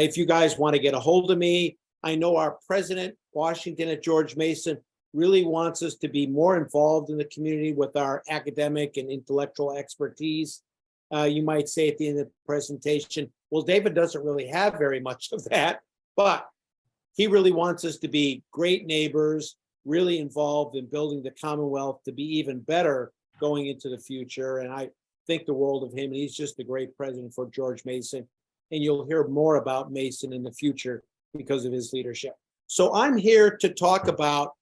If you guys want to get a hold of me, I know our president, Washington at George Mason, really wants us to be more involved in the community with our academic and intellectual expertise. You might say at the end of the presentation, well, David doesn't really have very much of that, but he really wants us to be great neighbors, really involved in building the Commonwealth to be even better going into the future. And I think the world of him, and he's just a great president for George Mason. And you'll hear more about Mason in the future because of his leadership. So I'm here to talk about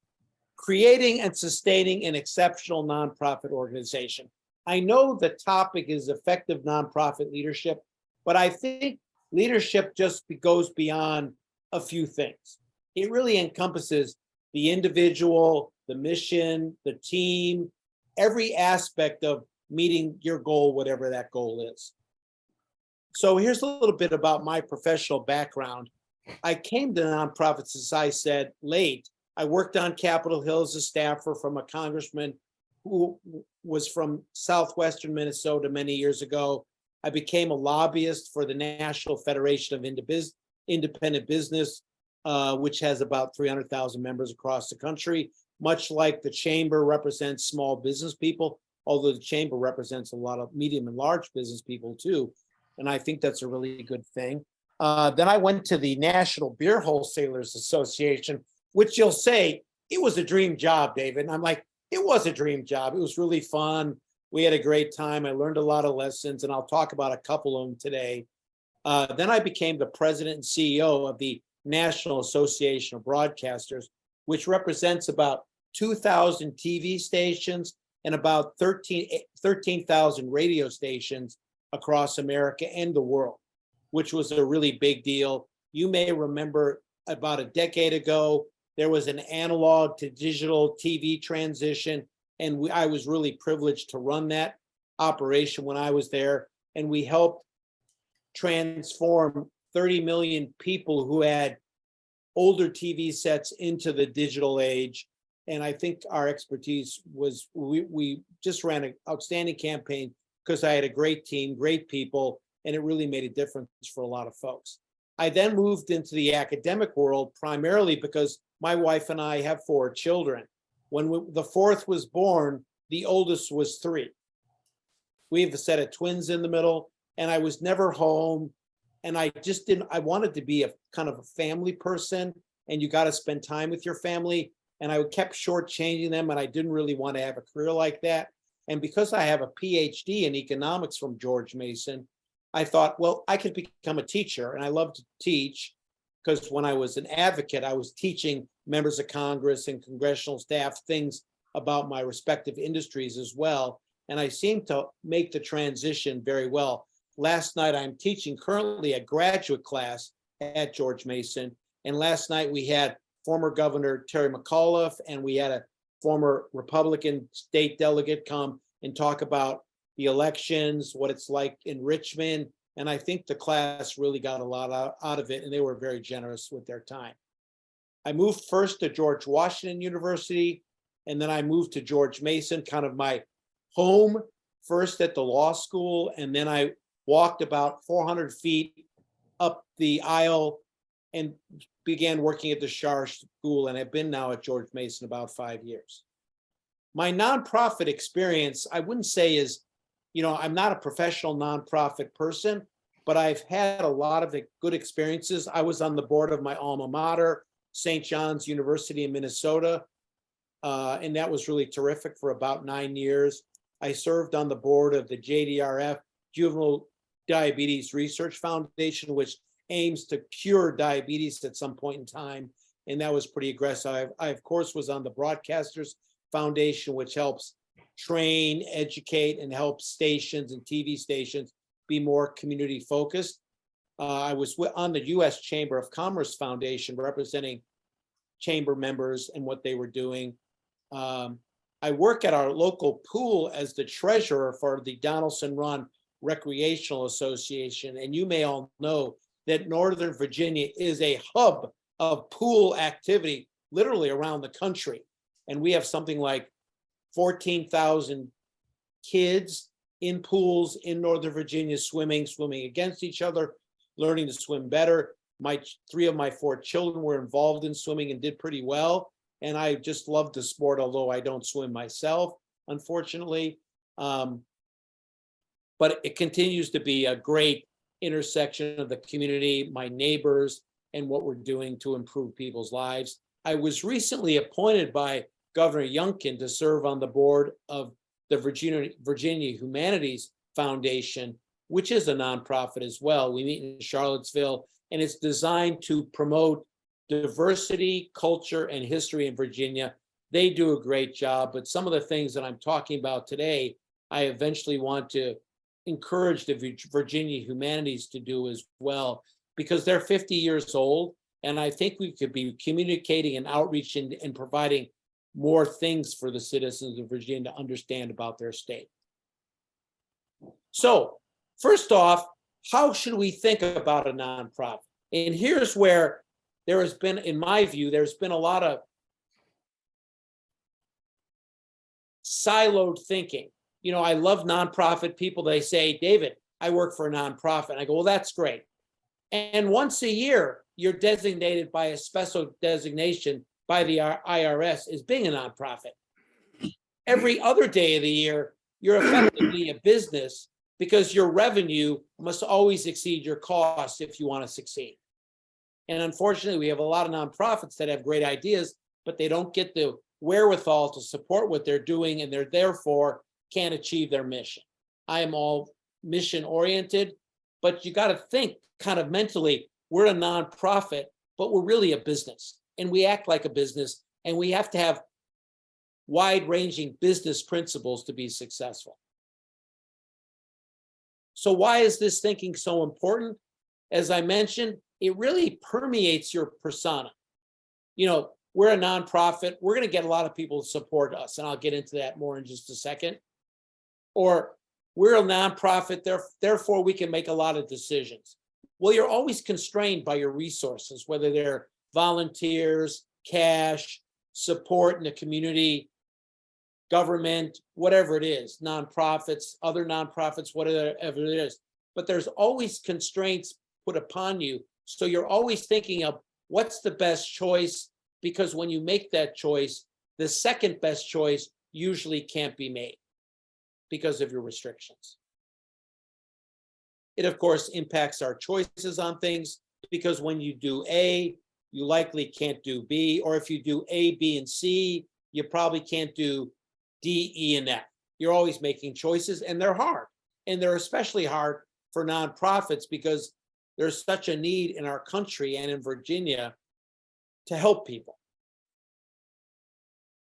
creating and sustaining an exceptional nonprofit organization. I know the topic is effective nonprofit leadership, but I think leadership just goes beyond a few things. It really encompasses the individual, the mission, the team, every aspect of meeting your goal, whatever that goal is. So here's a little bit about my professional background. I came to nonprofits, as I said, late. I worked on Capitol Hill as a staffer from a congressman who was from southwestern Minnesota many years ago. I became a lobbyist for the National Federation of Independent Business, which has about 300,000 members across the country. Much like the chamber represents small business people, although the chamber represents a lot of medium and large business people too. And I think that's a really good thing. Then I went to the National Beer Wholesalers Association, which you'll say, it was a dream job, David. And I'm like, it was a dream job. It was really fun. We had a great time. I learned a lot of lessons, and I'll talk about a couple of them today. Then I became the president and CEO of the National Association of Broadcasters, which represents about 2,000 TV stations and about 13,000 radio stations across America and the world, which was a really big deal. You may remember about a decade ago, there was an analog to digital TV transition, and I was really privileged to run that operation when I was there, and we helped transform 30 million people who had older TV sets into the digital age. And I think our expertise was, we just ran an outstanding campaign because I had a great team, great people, and it really made a difference for a lot of folks. I then moved into the academic world primarily because my wife and I have 4 children. When the 4th was born, the oldest was 3. We have a set of twins in the middle, and I was never home. And I just didn't, I wanted to be a kind of a family person, and you got to spend time with your family. And I kept shortchanging them, and I didn't really want to have a career like that. And because I have a PhD in economics from George Mason, I thought, well, I could become a teacher. And I love to teach because when I was an advocate, I was teaching members of Congress and congressional staff things about my respective industries as well. And I seemed to make the transition very well. Last night, I'm teaching currently a graduate class at George Mason. And last night we had former Governor Terry McAuliffe, and we had a former Republican state delegate come and talk about the elections, what it's like in Richmond. And I think the class really got a lot out of it, and they were very generous with their time. I moved first to George Washington University, and then I moved to George Mason, kind of my home, first at the law school, and then I walked about 400 feet up the aisle and began working at the Schar school, and I've been now at George Mason about 5 years. My nonprofit experience, I wouldn't say is, I'm not a professional nonprofit person, but I've had a lot of good experiences. I was on the board of my alma mater, St. John's University in Minnesota, and that was really terrific for about 9 years. I served on the board of the JDRF, Juvenile Diabetes Research Foundation, which aims to cure diabetes at some point in time, and that was pretty aggressive. I of course, was on the Broadcasters Foundation, which helps train, educate, and help stations and TV stations be more community focused. I was on the U.S. Chamber of Commerce Foundation, representing chamber members and what they were doing. I work at our local pool as the treasurer for the Donaldson Run Recreational Association, and you may all know that Northern Virginia is a hub of pool activity literally around the country. And we have something like 14,000 kids in pools in Northern Virginia swimming against each other, learning to swim better. Three of my four children were involved in swimming and did pretty well. And I just love the sport, although I don't swim myself, unfortunately. But it continues to be a great intersection of the community, my neighbors, and what we're doing to improve people's lives. I was recently appointed by Governor Youngkin to serve on the board of the Virginia Humanities Foundation, which is a nonprofit as well. We meet in Charlottesville, and it's designed to promote diversity, culture, and history in Virginia. They do a great job, but some of the things that I'm talking about today, I eventually want to encourage the Virginia Humanities to do as well, because they're 50 years old, and I think we could be communicating and outreach and providing more things for the citizens of Virginia to understand about their state. So first off, how should we think about a nonprofit? And here's where there has been, in my view, there's been a lot of siloed thinking. You know, I love nonprofit people. They say, David, I work for a nonprofit. I go, well, that's great. And once a year, you're designated by a special designation by the IRS as being a nonprofit. Every other day of the year, you're effectively a business, because your revenue must always exceed your costs if you want to succeed. And unfortunately, we have a lot of nonprofits that have great ideas, but they don't get the wherewithal to support what they're doing, and they're therefore can't achieve their mission. I am all mission oriented, but you got to think kind of mentally, we're a nonprofit, but we're really a business, and we act like a business, and we have to have wide-ranging business principles to be successful. So why is this thinking so important? As I mentioned, it really permeates your persona. You know, we're a nonprofit. We're going to get a lot of people to support us, and I'll get into that more in just a second. Or we're a nonprofit, therefore we can make a lot of decisions. Well, you're always constrained by your resources, whether they're volunteers, cash, support in the community, government, whatever it is, nonprofits, other nonprofits, whatever it is. But there's always constraints put upon you. So you're always thinking of what's the best choice, because when you make that choice, the second best choice usually can't be made because of your restrictions. It, of course, impacts our choices on things, because when you do A, you likely can't do B, or if you do A, B, and C, you probably can't do D, E, and F. You're always making choices, and they're hard. And they're especially hard for nonprofits, because there's such a need in our country and in Virginia to help people.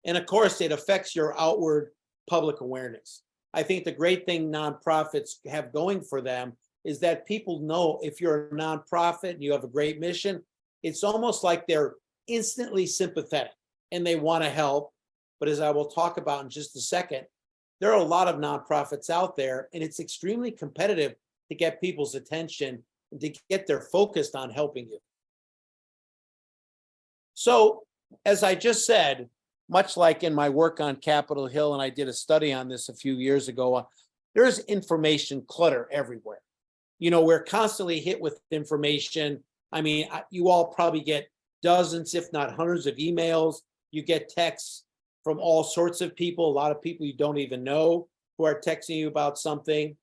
And of course, it affects your outward public awareness. I think the great thing nonprofits have going for them is that people know if you're a nonprofit and you have a great mission, it's almost like they're instantly sympathetic and they want to help. But as I will talk about in just a second, there are a lot of nonprofits out there, and it's extremely competitive to get people's attention and to get their focused on helping you. So, as I just said, much like in my work on Capitol Hill, and I did a study on this a few years ago, there's information clutter everywhere. You know, we're constantly hit with information. I mean, you all probably get dozens, if not hundreds of emails. You get texts from all sorts of people, a lot of people you don't even know who are texting you about something.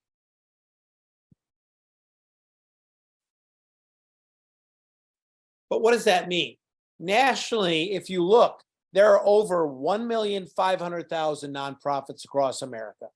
But what does that mean? Nationally, if you look, there are over 1,500,000 nonprofits across America,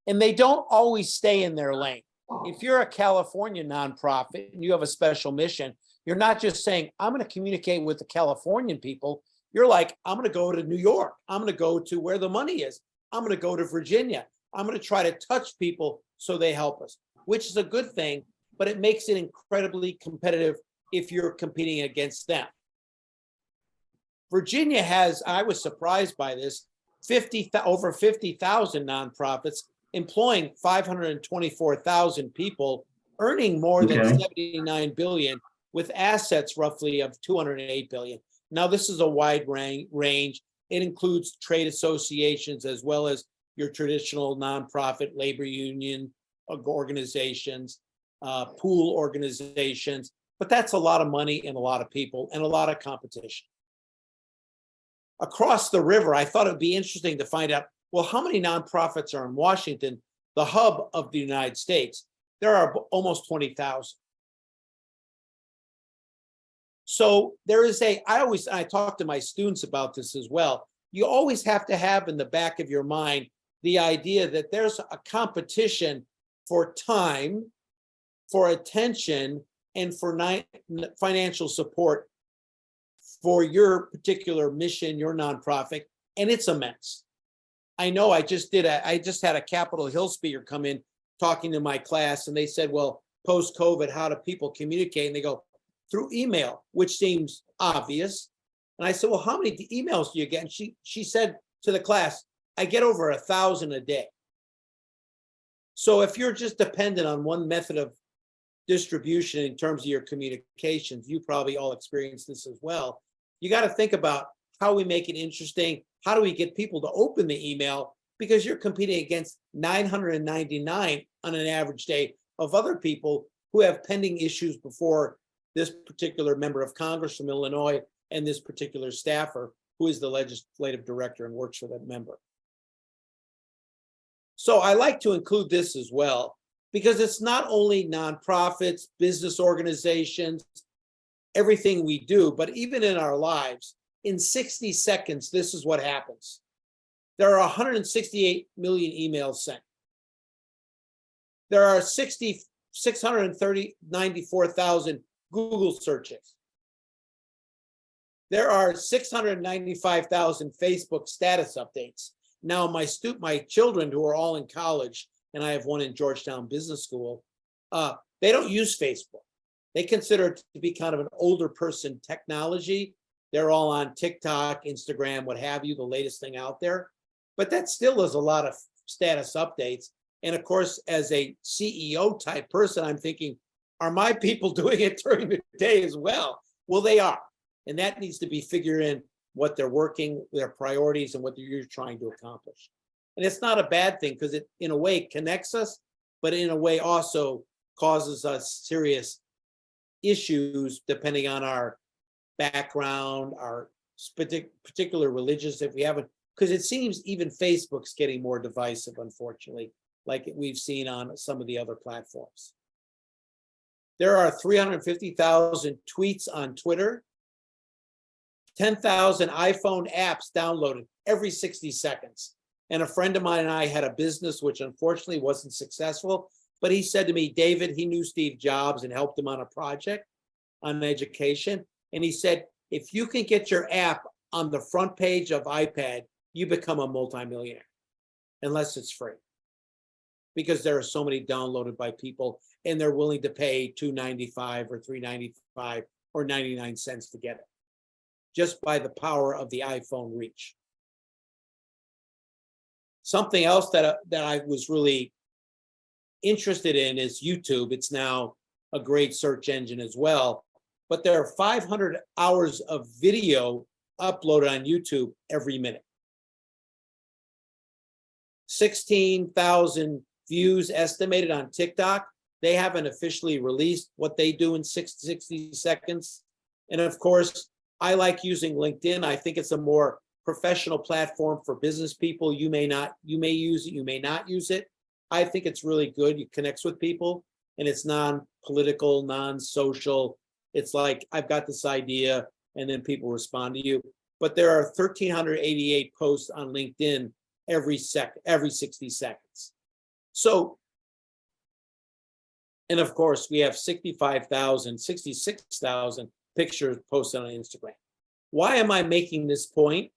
and they don't always stay in their lane. If you're a California nonprofit and you have a special mission, you're not just saying, I'm going to communicate with the Californian people. You're like, I'm going to go to New York. I'm going to go to where the money is. I'm going to go to Virginia. I'm going to try to touch people so they help us, which is a good thing, but it makes it incredibly competitive if you're competing against them. Virginia has, I was surprised by this, over 50,000 nonprofits employing 524,000 people, earning more than 79 billion, with assets roughly of 208 billion. Now, this is a wide range. It includes trade associations as well as your traditional nonprofit labor union organizations, pool organizations, but that's a lot of money and a lot of people and a lot of competition. Across the river, I thought it would be interesting to find out, well, how many nonprofits are in Washington, the hub of the United States? There are almost 20,000. So there is I talk to my students about this as well. You always have to have in the back of your mind the idea that there's a competition for time, for attention, and for financial support for your particular mission, your nonprofit, and it's immense. I know I just had a Capitol Hill speaker come in talking to my class, and they said, well, post-COVID, how do people communicate? And they go, through email, which seems obvious. And I said, well, how many emails do you get? And she said to the class, I get over 1,000 a day. So if you're just dependent on one method of distribution in terms of your communications, you probably all experience this as well. You got to think about how we make it interesting. How do we get people to open the email? Because you're competing against 999 on an average day of other people who have pending issues before this particular member of Congress from Illinois and this particular staffer who is the legislative director and works for that member. So I like to include this as well, because it's not only nonprofits, business organizations, everything we do, but even in our lives, in 60 seconds, this is what happens. There are 168 million emails sent. There are 694,000 Google searches. There are 695,000 Facebook status updates. Now, my children who are all in college, and I have one in Georgetown Business School, they don't use Facebook. They consider it to be kind of an older person technology. They're all on TikTok, Instagram, what have you, the latest thing out there. But that still is a lot of status updates. And of course, as a CEO type person, I'm thinking, are my people doing it during the day as well? Well, they are. And that needs to be figured in what they're working, their priorities, and what you're trying to accomplish. And it's not a bad thing because it, in a way, connects us, but in a way also causes us serious issues depending on our background, our particular religious, if we haven't, because it seems even Facebook's getting more divisive, unfortunately, like we've seen on some of the other platforms. There are 350,000 tweets on Twitter, 10,000 iPhone apps downloaded every 60 seconds. And a friend of mine and I had a business which unfortunately wasn't successful, but he said to me, David, he knew Steve Jobs and helped him on a project on education. And he said, if you can get your app on the front page of iPad, you become a multimillionaire, unless it's free. Because there are so many downloaded by people and they're willing to pay $2.95 or $3.95 or 99 cents to get it, just by the power of the iPhone reach. Something else that I was really interested in is YouTube. It's now a great search engine as well, but there are 500 hours of video uploaded on YouTube every minute. 16,000 views estimated on TikTok. They haven't officially released what they do in 60 seconds. And of course, I like using LinkedIn. I think it's a more professional platform for business people. You may use it, you may not use it. I think it's really good. It connects with people and it's non-political, non-social. It's like, I've got this idea and then people respond to you. But there are 1,388 posts on LinkedIn every 60 seconds. So, and of course, we have 66,000 pictures posted on Instagram. Why am I making this point?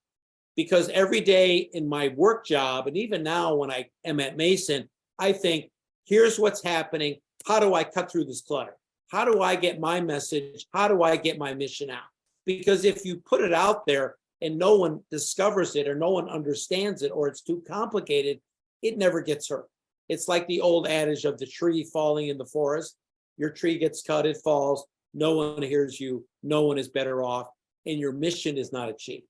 Because every day in my work job, and even now when I am at Mason, I think, here's what's happening. How do I cut through this clutter? How do I get my message? How do I get my mission out? Because if you put it out there and no one discovers it or no one understands it or it's too complicated, it never gets heard. It's like the old adage of the tree falling in the forest. Your tree gets cut, it falls. No one hears you. No one is better off. And your mission is not achieved.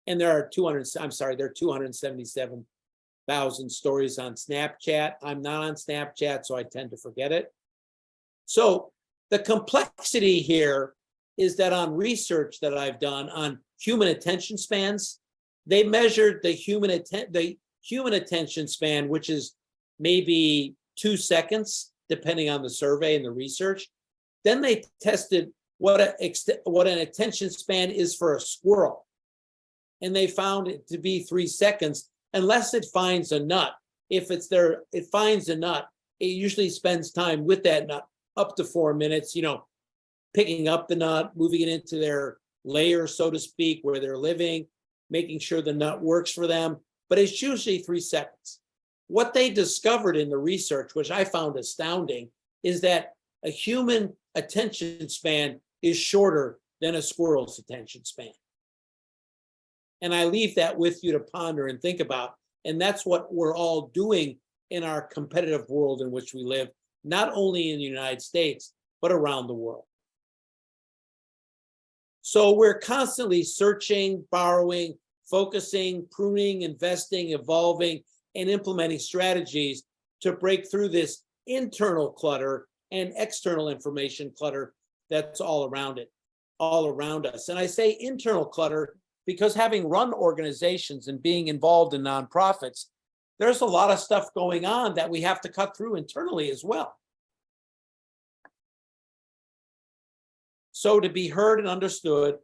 And there are 277,000 stories on Snapchat. I'm not on Snapchat, so I tend to forget it. So the complexity here is that on research that I've done on human attention spans, they measured the human attention span, which is maybe 2 seconds, depending on the survey and the research. Then they tested what an attention span is for a squirrel. And they found it to be 3 seconds, unless it finds a nut. If it's there, it finds a nut, it usually spends time with that nut up to 4 minutes, picking up the nut, moving it into their layer, so to speak, where they're living, making sure the nut works for them. But it's usually 3 seconds. What they discovered in the research, which I found astounding, is that a human attention span is shorter than a squirrel's attention span. And I leave that with you to ponder and think about. And that's what we're all doing in our competitive world in which we live, not only in the United States, but around the world. So we're constantly searching, borrowing, focusing, pruning, investing, evolving, and implementing strategies to break through this internal clutter and external information clutter that's all around us. And I say internal clutter because having run organizations and being involved in nonprofits, there's a lot of stuff going on that we have to cut through internally as well. So to be heard and understood,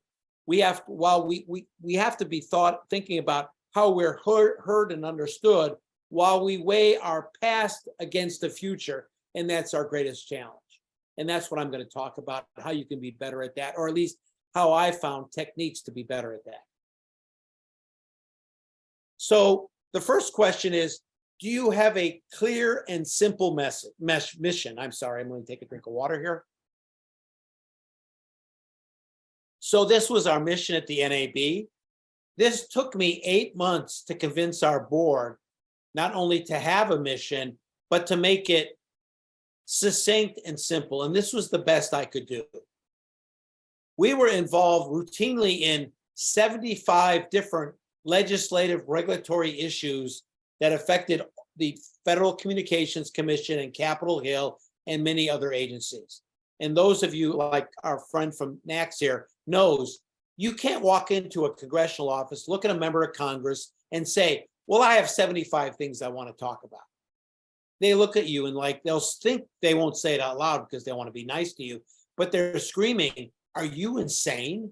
we have to be thinking about how we're heard and understood while we weigh our past against the future. And that's our greatest challenge. And that's what I'm going to talk about, how you can be better at that, or at least how I found techniques to be better at that. So the first question is, do you have a clear and simple mission? I'm sorry, I'm going to take a drink of water here. So this was our mission at the NAB. This took me 8 months to convince our board, not only to have a mission, but to make it succinct and simple. And this was the best I could do. We were involved routinely in 75 different legislative regulatory issues that affected the Federal Communications Commission and Capitol Hill and many other agencies. And those of you, like our friend from NACS here, knows you can't walk into a congressional office, look at a member of Congress and say, well, I have 75 things I want to talk about. They look at you and they'll think, they won't say it out loud because they want to be nice to you, but they're screaming, are you insane?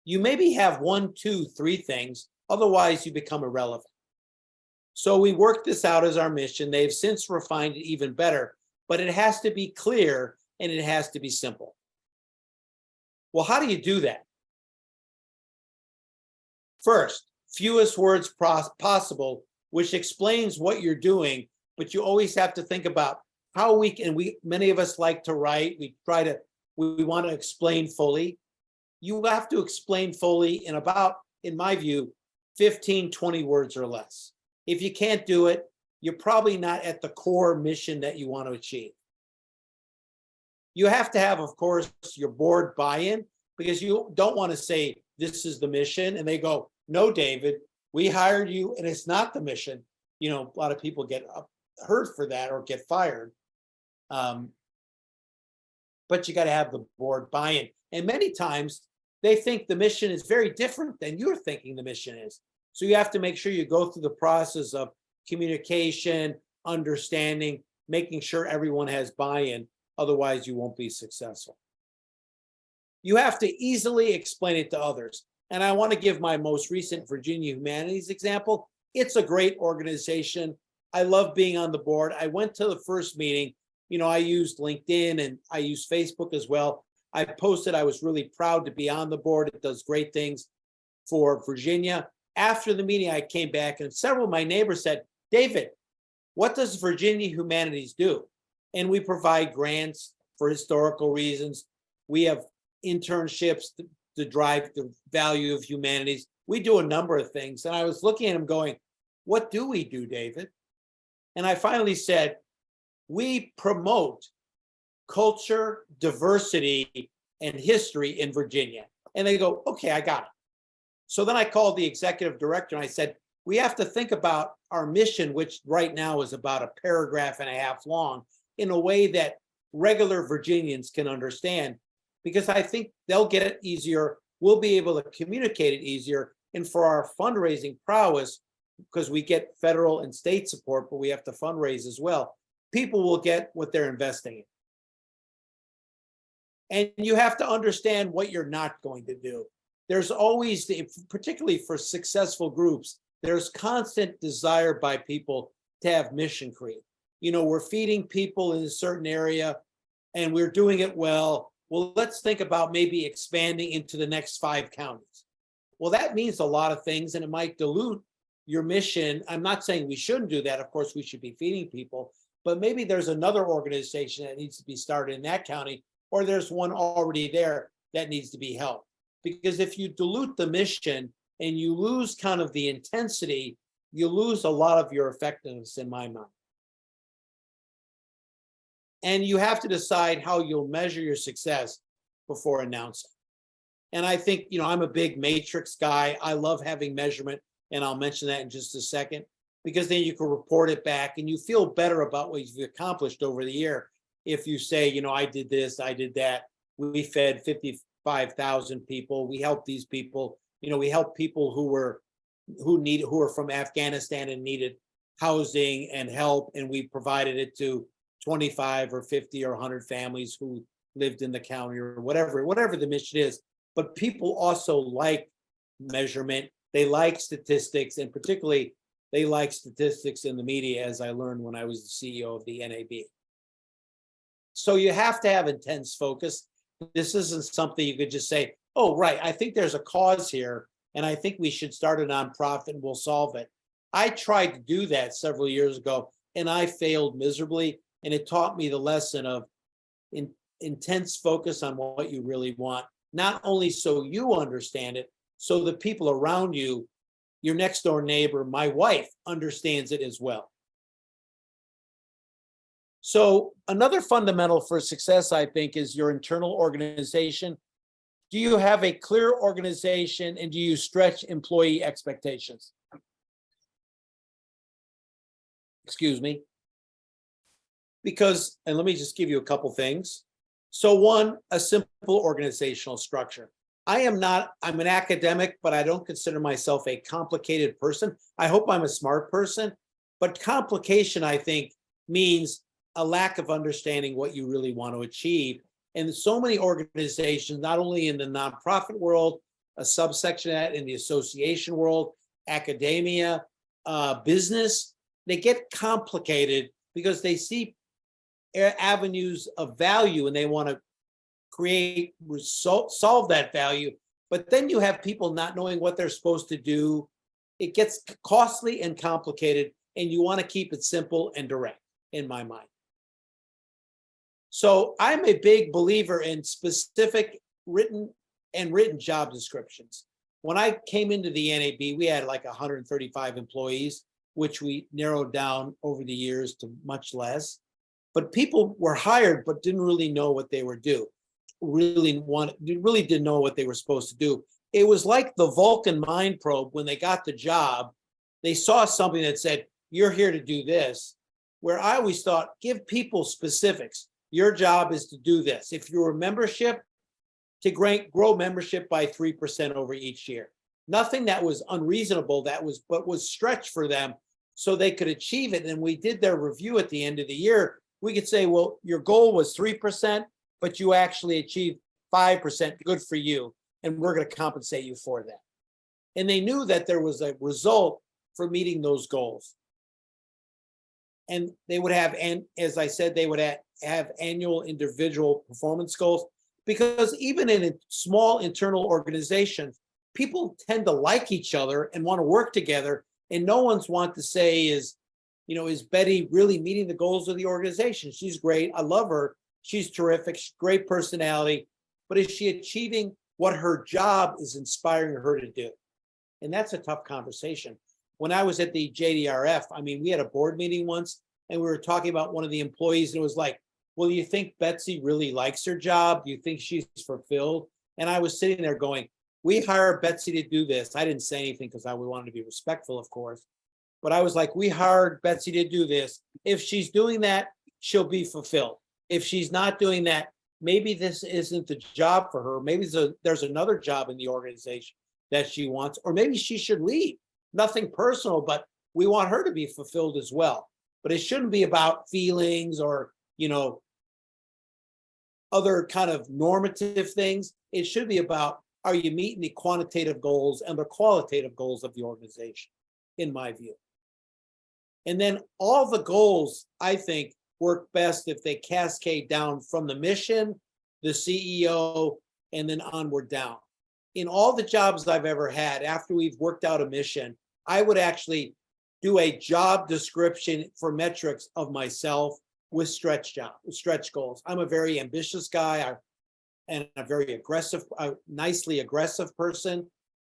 You maybe have 1, 2, 3 things, otherwise you become irrelevant. So we worked this out as our mission. They've since refined it even better, but it has to be clear and it has to be simple. Well, how do you do that? First, fewest words possible, which explains what you're doing, but you always have to think about how many of us like to write. We want to explain fully. You have to explain fully in about, in my view, 15, 20 words or less. If you can't do it, you're probably not at the core mission that you want to achieve. You have to have, of course, your board buy-in, because you don't want to say, this is the mission, and they go, no, David, we hired you, and it's not the mission. A lot of people get hurt for that or get fired. But you got to have the board buy-in. And many times, they think the mission is very different than you're thinking the mission is. So you have to make sure you go through the process of communication, understanding, making sure everyone has buy-in. Otherwise, you won't be successful. You have to easily explain it to others. And I want to give my most recent Virginia Humanities example. It's a great organization. I love being on the board. I went to the first meeting. I used LinkedIn and I used Facebook as well. I posted I was really proud to be on the board. It does great things for Virginia. After the meeting, I came back and several of my neighbors said, David, what does Virginia Humanities do? And we provide grants for historical reasons. We have internships to drive the value of humanities. We do a number of things. And I was looking at him going, what do we do, David? And I finally said, we promote culture, diversity, and history in Virginia. And they go, okay, I got it. So then I called the executive director and I said, we have to think about our mission, which right now is about a paragraph and a half long, in a way that regular Virginians can understand, because I think they'll get it easier. We'll be able to communicate it easier. And for our fundraising prowess, because we get federal and state support, but we have to fundraise as well, people will get what they're investing in. And you have to understand what you're not going to do. There's always, particularly for successful groups, there's constant desire by people to have mission creep. You know, we're feeding people in a certain area and we're doing it well. Well, let's think about maybe expanding into the next 5 counties. Well, that means a lot of things, and it might dilute your mission. I'm not saying we shouldn't do that. Of course, we should be feeding people, but maybe there's another organization that needs to be started in that county, or there's one already there that needs to be helped. Because if you dilute the mission and you lose kind of the intensity, you lose a lot of your effectiveness, in my mind. And you have to decide how you'll measure your success before announcing. And I think, you know, I'm a big matrix guy. I love having measurement, and I'll mention that in just a second, because then you can report it back and you feel better about what you've accomplished over the year. If you say, you know, I did this, I did that, we fed 55,000 people, we helped these people, you know, we helped people who were from Afghanistan and needed housing and help, and we provided it to 25 or 50 or 100 families who lived in the county, or whatever the mission is. But people also like measurement. They like statistics, and particularly they like statistics in the media, as I learned when I was the CEO of the NAB. So you have to have intense focus. This isn't something you could just say, oh, right, I think there's a cause here, and I think we should start a nonprofit and we'll solve it. I tried to do that several years ago, and I failed miserably. And it taught me the lesson of intense focus on what you really want, not only so you understand it, so the people around you, your next door neighbor, my wife, understands it as well. So another fundamental for success, I think, is your internal organization. Do you have a clear organization, and do you stretch employee expectations? Excuse me. Because, and let me just give you a couple things. So one, a simple organizational structure. I'm an academic, but I don't consider myself a complicated person. I hope I'm a smart person, but complication, I think, means a lack of understanding what you really want to achieve. And so many organizations, not only in the nonprofit world, a subsection of that in the association world, academia, business, they get complicated because they see avenues of value and they want to solve that value. But then you have people not knowing what they're supposed to do. It gets costly and complicated, and you want to keep it simple and direct, in my mind. So I'm a big believer in specific written job descriptions. When I came into the NAB, we had like 135 employees, which we narrowed down over the years to much less. But people were hired, but didn't really know what they were doing. Really didn't know what they were supposed to do. It was like the Vulcan mind probe. When they got the job, they saw something that said, you're here to do this, where I always thought, give people specifics. Your job is to do this. If you're a membership, to grow membership by 3% over each year. Nothing that was unreasonable, but was stretched for them so they could achieve it. And we did their review at the end of the year. We could say, well, your goal was 3%, but you actually achieved 5%. Good for you. And we're going to compensate you for that. And they knew that there was a result for meeting those goals. And they would have, and as I said, they would have annual individual performance goals, because even in a small internal organization, people tend to like each other and want to work together. And no one's want to say is Betty really meeting the goals of the organization? She's great. I love her. She's terrific. She's great personality. But is she achieving what her job is inspiring her to do? And that's a tough conversation. When I was at the JDRF, we had a board meeting once, and we were talking about one of the employees, and it was like, well, do you think Betsy really likes her job? Do you think she's fulfilled? And I was sitting there going, we hired Betsy to do this. I didn't say anything because we wanted to be respectful, of course. But I was like, we hired Betsy to do this. If she's doing that, she'll be fulfilled. If she's not doing that, maybe this isn't the job for her. Maybe there's another job in the organization that she wants, or maybe she should leave. Nothing personal, but we want her to be fulfilled as well. But it shouldn't be about feelings or, other kind of normative things. It should be about, are you meeting the quantitative goals and the qualitative goals of the organization, in my view. And then all the goals, I think, work best if they cascade down from the mission, the CEO, and then onward down. In all the jobs I've ever had, after we've worked out a mission, I would actually do a job description for metrics of myself with stretch goals. I'm a very ambitious guy and a very aggressive, nicely aggressive person.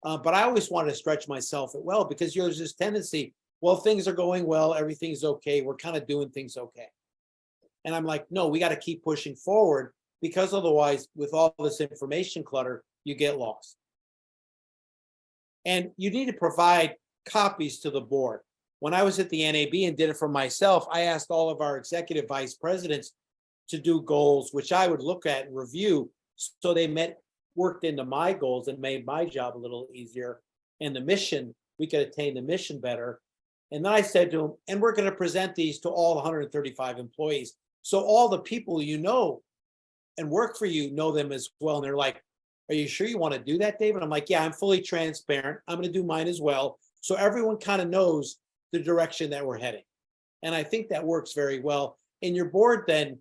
But I always want to stretch myself as well, because there's this tendency, well, things are going well, everything's okay, we're kind of doing things okay. And I'm like, no, we got to keep pushing forward, because otherwise, with all this information clutter, you get lost. And you need to provide copies to the board. When I was at the NAB and did it for myself, I asked all of our executive vice presidents to do goals, which I would look at and review. So they worked into my goals and made my job a little easier. And the mission, we could attain the mission better. And then I said to them, and we're going to present these to all 135 employees. So all the people you know and work for you know them as well. And they're like, are you sure you want to do that, David? I'm like, yeah, I'm fully transparent. I'm going to do mine as well. So everyone kind of knows the direction that we're heading. And I think that works very well. And your board then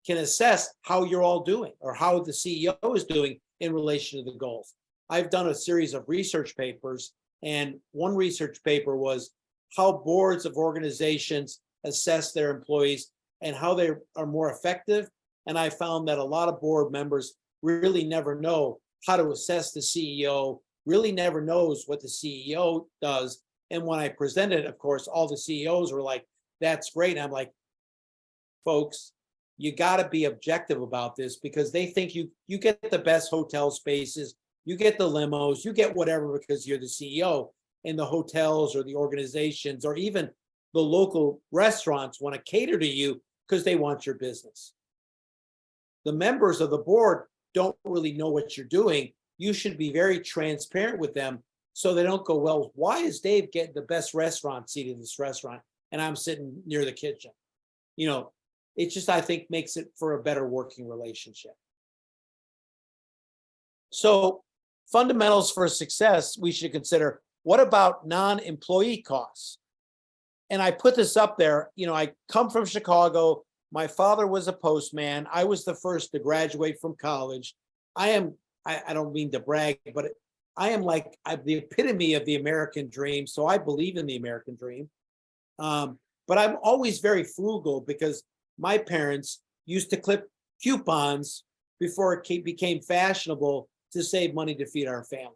can assess how you're all doing, or how the CEO is doing in relation to the goals. I've done a series of research papers, and one research paper was how boards of organizations assess their employees and how they are more effective. And I found that a lot of board members really never know how to assess the CEO, really never knows what the CEO does. And when I presented, of course, all the CEOs were like, that's great. And I'm like, folks, you got to be objective about this, because they think you get the best hotel spaces, you get the limos, you get whatever because you're the CEO. And the hotels or the organizations or even the local restaurants want to cater to you because they want your business. The members of the board don't really know what you're doing. You should be very transparent with them, so they don't go, well, why is Dave getting the best restaurant seat in this restaurant and I'm sitting near the kitchen? It just, I think, makes it for a better working relationship. So fundamentals for success, we should consider, what about non-employee costs? And I put this up there. I come from Chicago. My father was a postman. I was the first to graduate from college. I don't mean to brag, but I'm the epitome of the American dream. So I believe in the American dream. But I'm always very frugal, because my parents used to clip coupons before it became fashionable to save money to feed our family.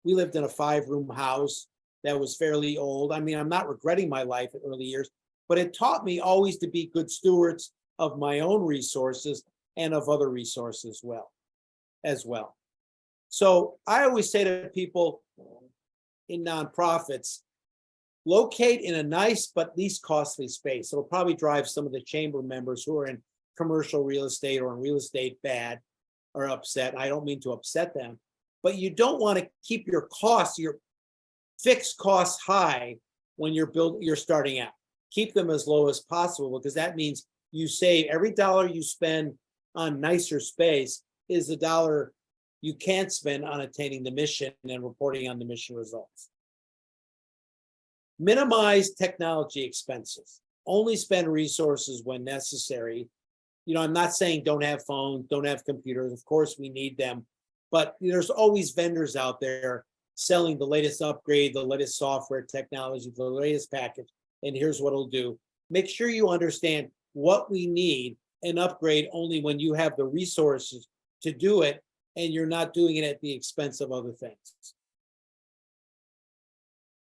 We lived in a 5-room house that was fairly old. I mean, I'm not regretting my life in early years, but it taught me always to be good stewards of my own resources and of other resources as well. So I always say to people in nonprofits, locate in a nice but least costly space. It'll probably drive some of the chamber members who are in commercial real estate or in real estate bad or upset. I don't mean to upset them, but you don't want to keep your costs, your fixed costs high when you're starting out. Keep them as low as possible, because that means you save every dollar you spend on nicer space is a dollar you can't spend on attaining the mission and reporting on the mission results. Minimize technology expenses. Only spend resources when necessary. I'm not saying don't have phones, don't have computers. Of course, we need them. But there's always vendors out there selling the latest upgrade, the latest software technology, the latest package. And here's what it'll do. Make sure you understand what we need and upgrade only when you have the resources to do it, and you're not doing it at the expense of other things.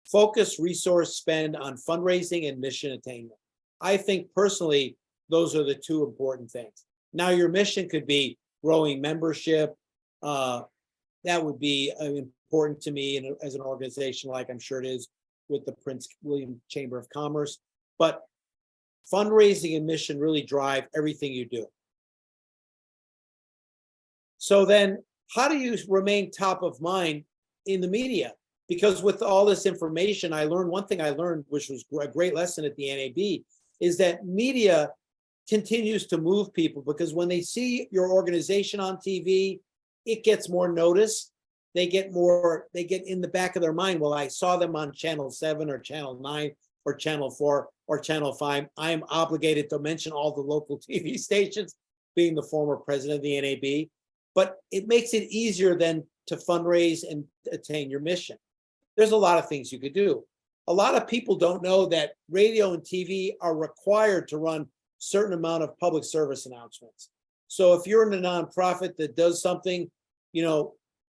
Focus resource spend on fundraising and mission attainment. I think personally, those are the two important things. Now, your mission could be growing membership. That would be important to me as an organization, like I'm sure it is with the Prince William Chamber of Commerce. But fundraising and mission really drive everything you do. So then how do you remain top of mind in the media? Because with all this information, one thing I learned, which was a great lesson at the NAB, is that media continues to move people, because when they see your organization on TV, it gets more notice. They get in the back of their mind, well, I saw them on Channel 7 or Channel 9 or Channel 4 or Channel 5. I am obligated to mention all the local TV stations, being the former president of the NAB. But it makes it easier then to fundraise and attain your mission. There's a lot of things you could do. A lot of people don't know that radio and TV are required to run certain amount of public service announcements. So if you're in a nonprofit that does something,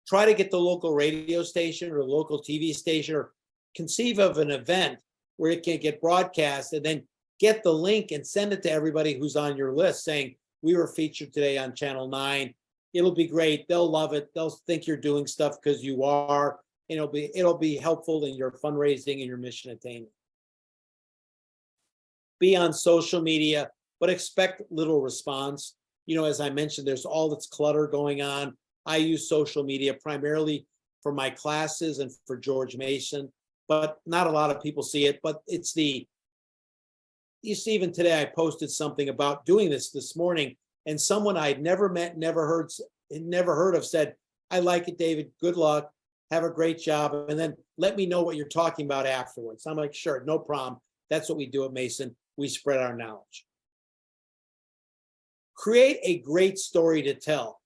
try to get the local radio station or local TV station, or conceive of an event where it can get broadcast, and then get the link and send it to everybody who's on your list saying, we were featured today on Channel 9. It'll be great. They'll love it. They'll think you're doing stuff because you are. It'll be helpful in your fundraising and your mission attainment. Be on social media, but expect little response. As I mentioned, there's all this clutter going on. I use social media primarily for my classes and for George Mason, but not a lot of people see it. But you see, even today I posted something about doing this morning, and someone I'd never met, never heard of said, I like it, David. Good luck. Have a great job. And then let me know what you're talking about afterwards. I'm like, sure, no problem. That's what we do at Mason. We spread our knowledge. Create a great story to tell.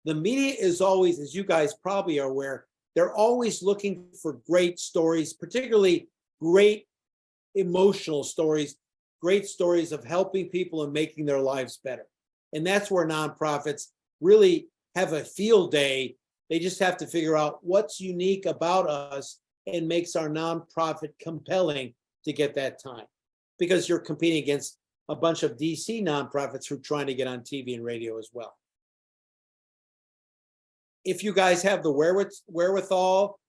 The media is always, as you guys probably are aware, they're always looking for great stories, particularly great emotional stories, great stories of helping people and making their lives better. And that's where nonprofits really have a field day. They just have to figure out what's unique about us and makes our nonprofit compelling to get that time. Because you're competing against a bunch of DC nonprofits who are trying to get on TV and radio as well. If you guys have the wherewithal,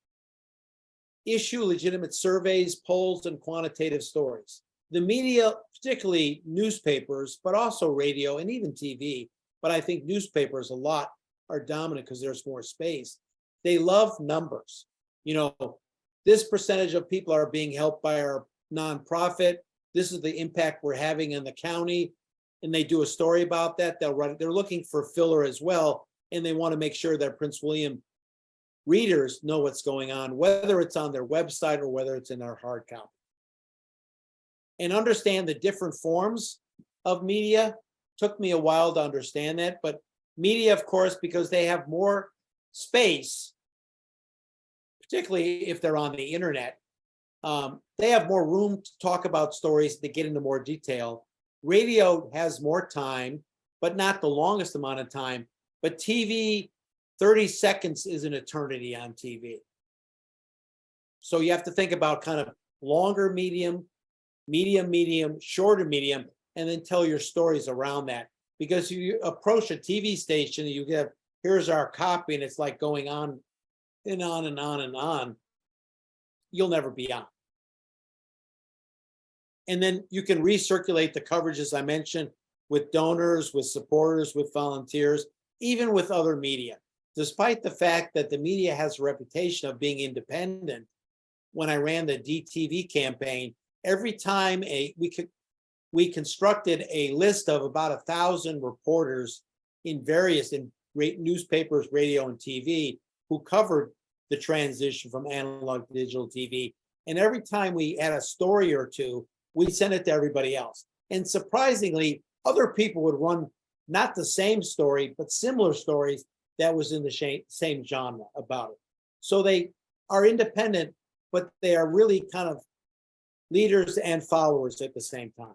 issue legitimate surveys, polls, and quantitative stories. The media, particularly newspapers, but also radio and even TV, but I think newspapers a lot are dominant because there's more space. They love numbers. This percentage of people are being helped by our nonprofit. This is the impact we're having in the county. And they do a story about that. They'll write it. They're looking for filler as well. And they want to make sure that Prince William readers know what's going on, whether it's on their website or whether it's in their hard copy. And understand the different forms of media. Took me a while to understand that, but media, of course, because they have more space, particularly if they're on the internet, they have more room to talk about stories, to get into more detail. Radio has more time, but not the longest amount of time. But TV, 30 seconds is an eternity on TV. So you have to think about kind of longer medium, shorter medium, and then tell your stories around that. Because you approach a TV station, you get, here's our copy, and it's like going on and on and on and on. You'll never be on. And then you can recirculate the coverage, as I mentioned, with donors, with supporters, with volunteers, even with other media. Despite the fact that the media has a reputation of being independent, when I ran the DTV campaign, every time we constructed a list of about 1,000 reporters in various newspapers, radio, and TV who covered the transition from analog to digital TV. And every time we had a story or two, we sent it to everybody else. And surprisingly, other people would run not the same story, but similar stories that was in the same genre about it. So they are independent, but they are really kind of leaders and followers at the same time.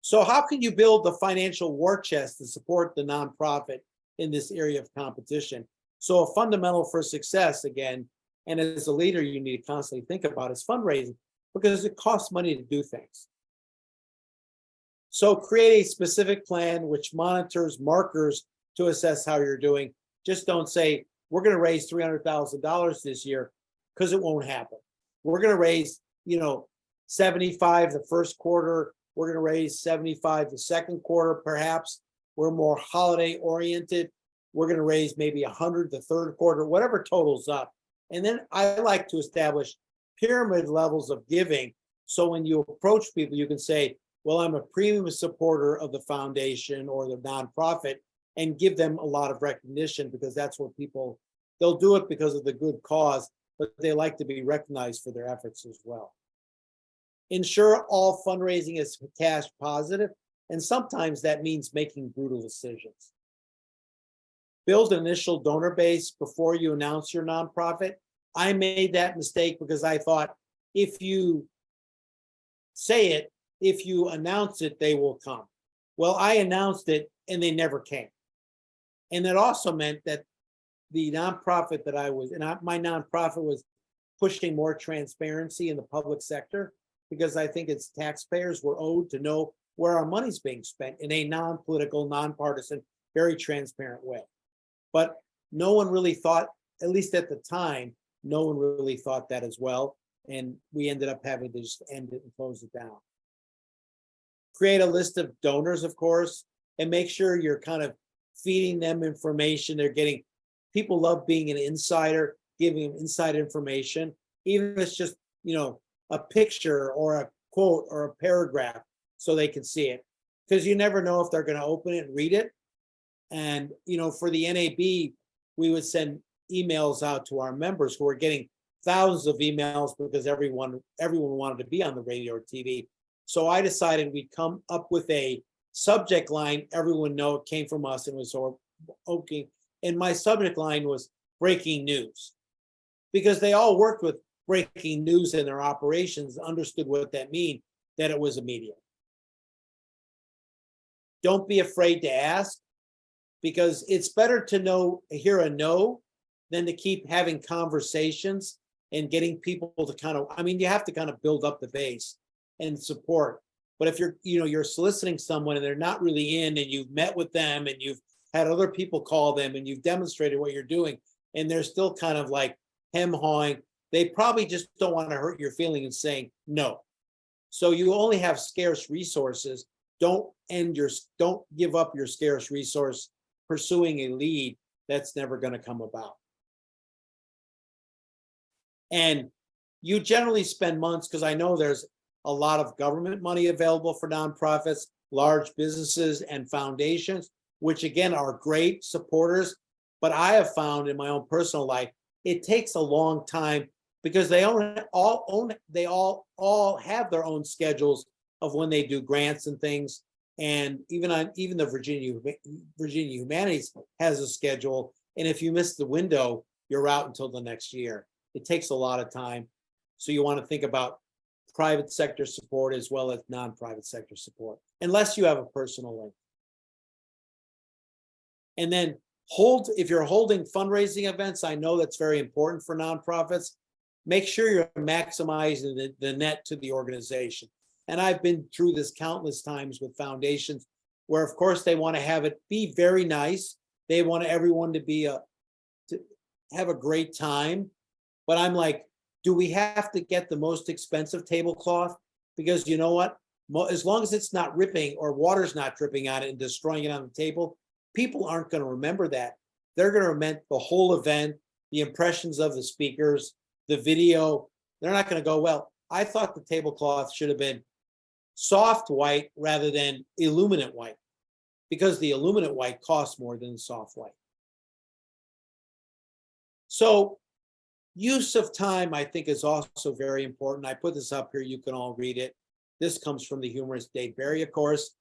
So how can you build the financial war chest to support the nonprofit in this area of competition? So a fundamental for success, again, and as a leader, you need to constantly think about is fundraising, because it costs money to do things. So create a specific plan which monitors markers to assess how you're doing. Just don't say, we're going to raise $300,000 this year, because it won't happen. We're going to raise, 75 the first quarter. We're going to raise 75 the second quarter, perhaps. We're more holiday oriented. We're going to raise maybe 100 the third quarter, whatever totals up. And then I like to establish pyramid levels of giving. So when you approach people, you can say, well, I'm a premium supporter of the foundation or the nonprofit, and give them a lot of recognition, because that's what people, they'll do it because of the good cause, but they like to be recognized for their efforts as well. Ensure all fundraising is cash positive, and sometimes that means making brutal decisions. Build an initial donor base before you announce your nonprofit. I made that mistake because I thought if you say it, if you announce it, they will come. Well, I announced it and they never came. And that also meant that the nonprofit that I was, and my nonprofit was pushing more transparency in the public sector, because I think it's taxpayers were owed to know where our money's being spent in a non-political, nonpartisan, very transparent way. But no one really thought, at least at the time, no one really thought that as well. And we ended up having to just end it and close it down. Create a list of donors, of course, and make sure you're kind of feeding them information. They're getting, people love being an insider, giving them inside information, even if it's just, you know, a picture or a quote or a paragraph so they can see it. Because you never know if they're going to open it and read it. And, you know, for the NAB, we would send emails out to our members who were getting thousands of emails because everyone wanted to be on the radio or TV. So I decided we'd come up with a subject line everyone know it came from us and was sort of okay. And my subject line was breaking news, because they all worked with breaking news in their operations, understood what that meant, that it was immediate. Don't be afraid to ask, because it's better to hear a no than to keep having conversations and getting people to kind of, I mean, you have to kind of build up the base and support. But if you're soliciting someone and they're not really in, and you've met with them and you've had other people call them and you've demonstrated what you're doing, and they're still kind of like hem-hawing, they probably just don't want to hurt your feeling and saying no. So you only have scarce resources. Don't give up your scarce resource pursuing a lead that's never going to come about. And you generally spend months, because I know there's a lot of government money available for nonprofits, large businesses, and foundations, which again are great supporters. But I have found in my own personal life, it takes a long time, because they all have their own schedules of when they do grants and things. And even the Virginia Humanities has a schedule. And if you miss the window, you're out until the next year. It takes a lot of time. So you want to think about private sector support as well as non-private sector support, unless you have a personal link. And then if you're holding fundraising events, I know that's very important for nonprofits. Make sure you're maximizing the net to the organization. And I've been through this countless times with foundations where, of course, they want to have it be very nice. They want everyone to have a great time. But I'm like, do we have to get the most expensive tablecloth? Because you know what? As long as it's not ripping or water's not dripping on it and destroying it on the table, people aren't going to remember that. They're going to remember the whole event, the impressions of the speakers, the video. They're not going to go, well, I thought the tablecloth should have been soft white rather than illuminate white, because the illuminate white costs more than the soft white. So use of time, I think, is also very important. I put this up here. You can all read it. This comes from the humorist Dave Barry, of course.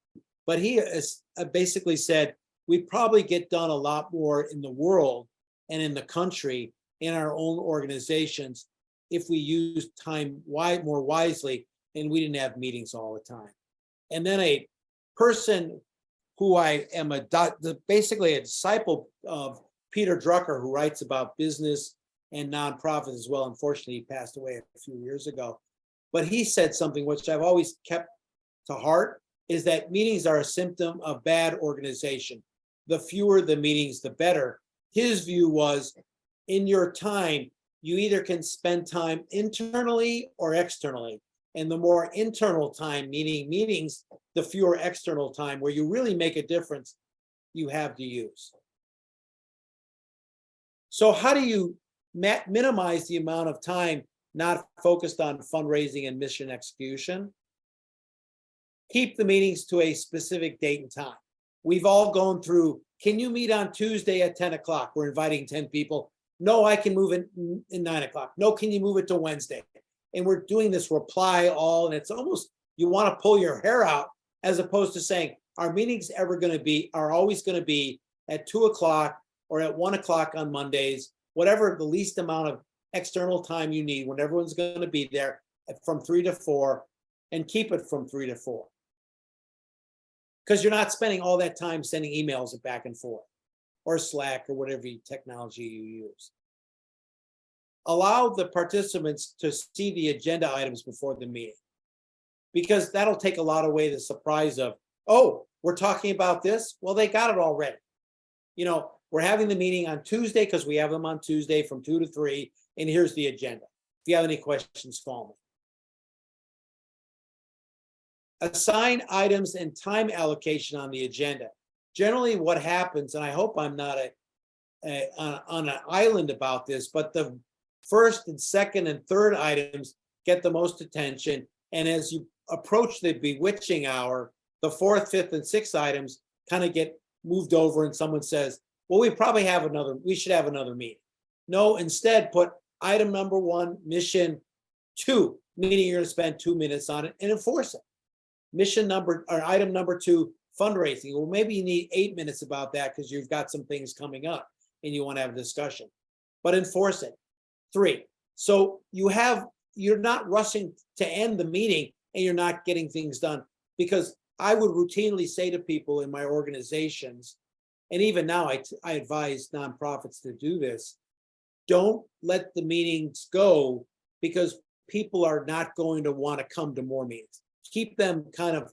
But he has basically said, we probably get done a lot more in the world and in the country, in our own organizations, if we use time more wisely and we didn't have meetings all the time. And then a person who I am basically a disciple of, Peter Drucker, who writes about business and nonprofits as well. Unfortunately, he passed away a few years ago. But he said something which I've always kept to heart, is that meetings are a symptom of bad organization. The fewer the meetings, the better. His view was, in your time, you either can spend time internally or externally. And the more internal time, meaning meetings, the fewer external time where you really make a difference you have to use. So how do you minimize the amount of time not focused on fundraising and mission execution? Keep the meetings to a specific date and time. We've all gone through, can you meet on Tuesday at 10 o'clock? We're inviting 10 people. No, I can move it in 9 o'clock. No, can you move it to Wednesday? And we're doing this reply all, and it's almost, you want to pull your hair out as opposed to saying, our meetings are always going to be at 2 o'clock or at 1 o'clock on Mondays, whatever the least amount of external time you need when everyone's going to be there from 3 to 4, and keep it from 3 to 4. Because you're not spending all that time sending emails back and forth or Slack or whatever technology you use. Allow the participants to see the agenda items before the meeting, because that'll take a lot away the surprise of, oh, we're talking about this. Well, they got it already. You know, we're having the meeting on Tuesday because we have them on Tuesday from 2 to 3, and here's the agenda. If you have any questions, call me. Assign items and time allocation on the agenda. Generally what happens, and I hope I'm not on an island about this, but the first and second and third items get the most attention. And as you approach the bewitching hour, the fourth, fifth, and sixth items kind of get moved over, and someone says, well, we should have another meeting. No, instead put item number 1, mission 2, meaning you're going to spend 2 minutes on it, and enforce it. Item number 2, fundraising. Well, maybe you need 8 minutes about that because you've got some things coming up and you want to have a discussion, but enforce it. 3, so you're not rushing to end the meeting and you're not getting things done. Because I would routinely say to people in my organizations, and even now I advise nonprofits to do this, don't let the meetings go because people are not going to want to come to more meetings. Keep them kind of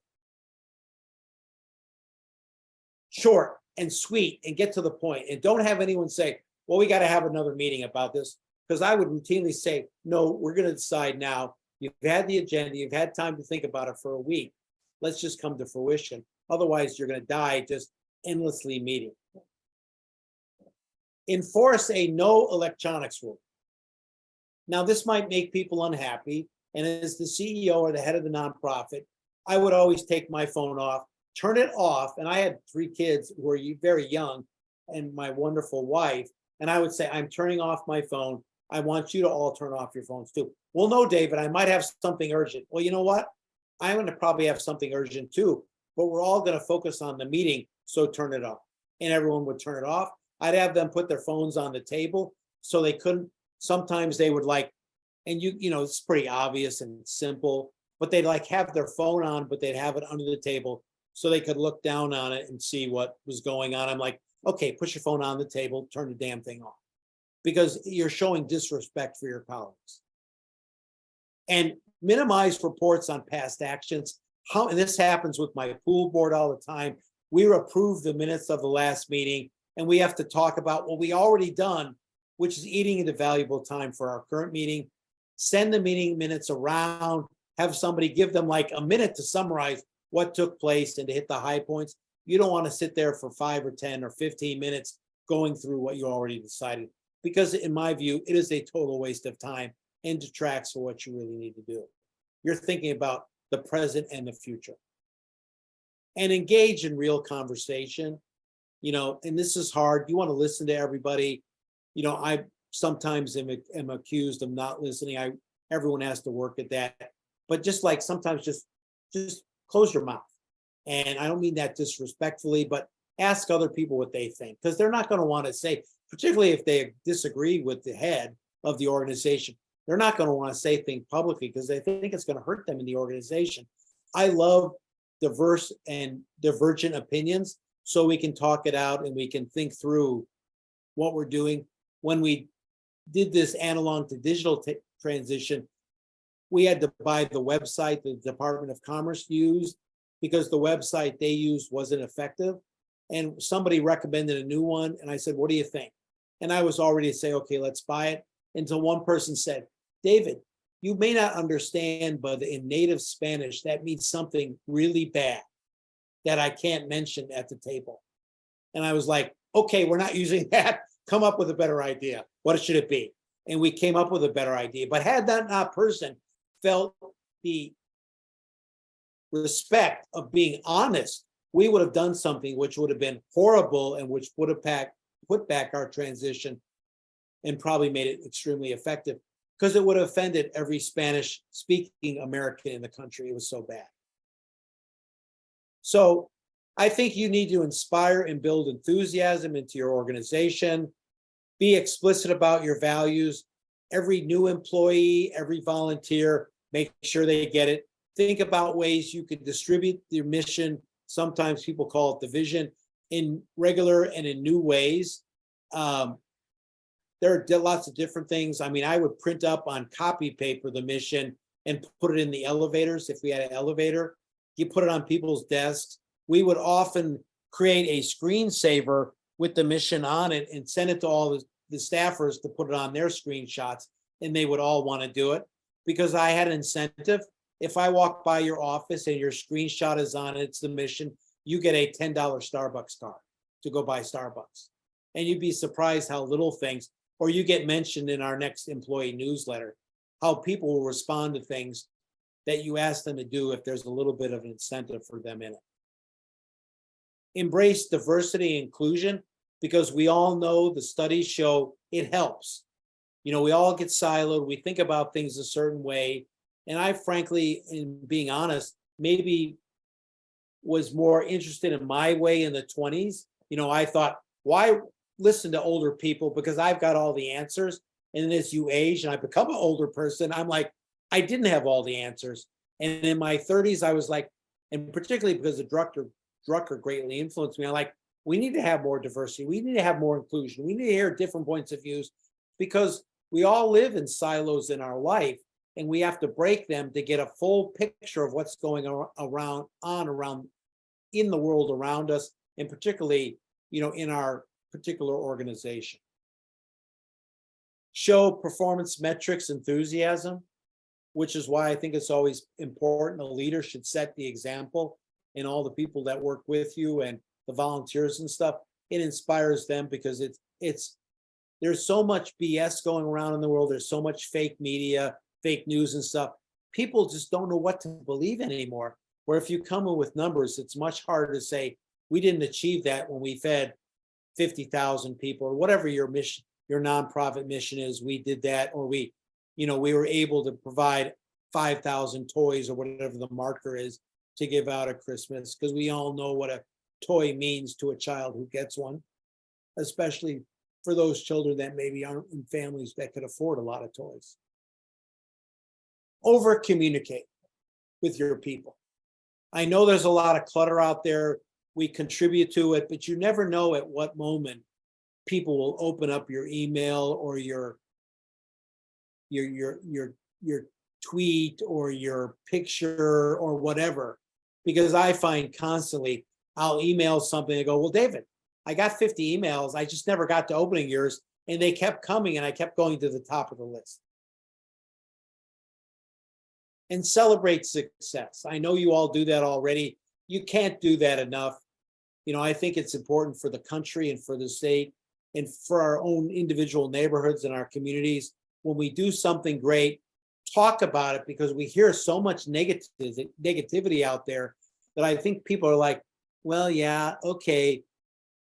short and sweet and get to the point, and don't have anyone say, well, we got to have another meeting about this, because I would routinely say, no, we're going to decide now. You've had the agenda, you've had time to think about it for a week. Let's just come to fruition. Otherwise, you're going to die just endlessly meeting. Enforce a no electronics rule. Now, this might make people unhappy. And as the CEO or the head of the nonprofit, I would always take my phone off, turn it off. And I had 3 kids who were very young and my wonderful wife. And I would say, I'm turning off my phone. I want you to all turn off your phones too. Well, no, David, I might have something urgent. Well, you know what? I'm going to probably have something urgent too, but we're all going to focus on the meeting. So turn it off. And everyone would turn it off. I'd have them put their phones on the table so they couldn't. Sometimes they would and you know, it's pretty obvious and simple, but they'd have their phone on, but they'd have it under the table so they could look down on it and see what was going on. I'm like, okay, put your phone on the table, turn the damn thing off, because you're showing disrespect for your colleagues. And minimize reports on past actions. And this happens with my pool board all the time. We approve the minutes of the last meeting, and we have to talk about what we already done, which is eating into valuable time for our current meeting. Send the meeting minutes around, have somebody give them a minute to summarize what took place and to hit the high points. You don't want to sit there for 5 or 10 or 15 minutes going through what you already decided, because in my view, it is a total waste of time and detracts from what you really need to do. You're thinking about the present and the future. And engage in real conversation, and this is hard. You want to listen to everybody. I sometimes am accused of not listening. Everyone has to work at that. But just sometimes just close your mouth. And I don't mean that disrespectfully, but ask other people what they think, because they're not going to want to say, particularly if they disagree with the head of the organization, they're not going to want to say things publicly because they think it's going to hurt them in the organization. I love diverse and divergent opinions so we can talk it out and we can think through what we're doing. When we did this analog to digital transition, we had to buy the website the Department of Commerce used because the website they used wasn't effective. And somebody recommended a new one. And I said, what do you think? And I was already to say, okay, let's buy it. Until one person said, David, you may not understand, but in native Spanish, that means something really bad that I can't mention at the table. And I was like, okay, we're not using that. Come up with a better idea. What should it be? And we came up with a better idea. But had that not person felt the respect of being honest, we would have done something which would have been horrible and which would have put back our transition and probably made it extremely effective, because it would have offended every Spanish speaking American in the country. It was so bad. So I think you need to inspire and build enthusiasm into your organization. Be explicit about your values. Every new employee, every volunteer, make sure they get it. Think about ways you could distribute your mission. Sometimes people call it the vision, in regular and in new ways. There are lots of different things. I mean, I would print up on copy paper the mission and put it in the elevators. If we had an elevator, you put it on people's desks. We would often create a screensaver with the mission on it and send it to all the staffers to put it on their screenshots, and they would all want to do it because I had an incentive. If I walk by your office and your screenshot is on it, it's the mission, you get a $10 Starbucks card to go buy Starbucks. And you'd be surprised how little things, or you get mentioned in our next employee newsletter, how people will respond to things that you ask them to do if there's a little bit of an incentive for them in it. Embrace diversity and inclusion, because we all know the studies show it helps. You know, we all get siloed. We think about things a certain way. And I frankly, in being honest, maybe was more interested in my way in the 20s. You know, I thought, why listen to older people? Because I've got all the answers. And as you age and I become an older person, I'm like, I didn't have all the answers. And in my 30s, I was like, and particularly because the Drucker greatly influenced me, I'm like, we need to have more diversity. We need to have more inclusion. We need to hear different points of views, because we all live in silos in our life, and we have to break them to get a full picture of what's going around in the world around us, and particularly, you know, in our particular organization. Show performance metrics enthusiasm, which is why I think it's always important. A leader should set the example, and all the people that work with you and the volunteers and stuff, it inspires them, because there's so much BS going around in the world. There's so much fake media, fake news and stuff. People just don't know what to believe anymore. Where if you come in with numbers, it's much harder to say, we didn't achieve that when we fed 50,000 people, or whatever your mission, your nonprofit mission is. We did that, or we were able to provide 5,000 toys, or whatever the marker is, to give out at Christmas, because we all know what a toy means to a child who gets one, especially for those children that maybe aren't in families that could afford a lot of toys. Over communicate with your people. I know there's a lot of clutter out there. We contribute to it, but you never know at what moment people will open up your email or your tweet or your picture or whatever. Because I find constantly I'll email something and go, well, David, I got 50 emails. I just never got to opening yours. And they kept coming, and I kept going to the top of the list. And celebrate success. I know you all do that already. You can't do that enough. You know, I think it's important for the country and for the state and for our own individual neighborhoods and our communities. When we do something great, talk about it, because we hear so much negativity out there that I think people are like, well, yeah, okay,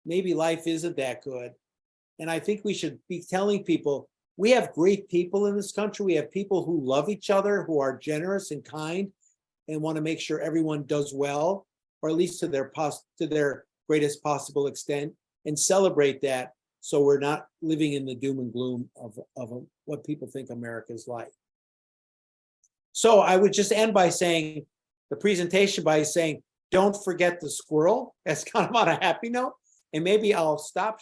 maybe life isn't that good. And I think we should be telling people, we have great people in this country. We have people who love each other, who are generous and kind, and want to make sure everyone does well, or at least to their greatest possible extent, and celebrate that, so we're not living in the doom and gloom of what people think America's like. So I would just end by saying the presentation by saying, don't forget the squirrel. That's kind of on a happy note. And maybe I'll stop